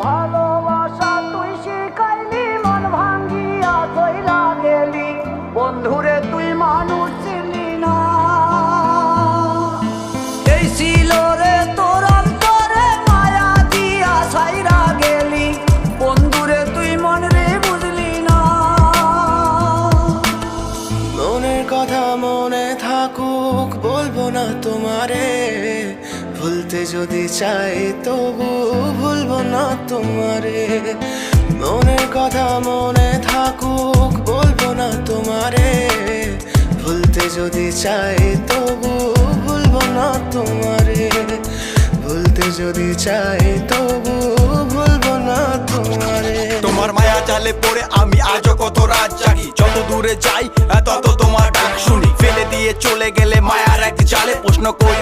ভালোবাসা তুই শিখাইলি, মন ভাঙ্গিয়া চইলা গেলি, বন্ধুরে তুই মানুষ ছিলি না। এই ছিল রে তোর অন্তরে মায়া দিয়া ছাইরা গেলি, বন্ধুরে তুই মন রে বুঝলি না। মনের কথা মনে থাকুক বলবো না তোমারে, ভুলতে যদি চাই তবু ভুলবো না তোমারে। মনের কথা মনে থাকুক বলবো না তোমারে, ভুলতে যদি চাই তবু ভুলবো না তোমারে। ভুলতে যদি চাই তবু ভুলবো না তোমারে। তোমার মায়া জালে পড়ে আমি আজও কত রাত জাগি, যত দূরে যাই তত তোমার ডাক শুনি। ফেলে দিয়ে চলে গেলে মায়ার এক জালে প্রশ্ন করি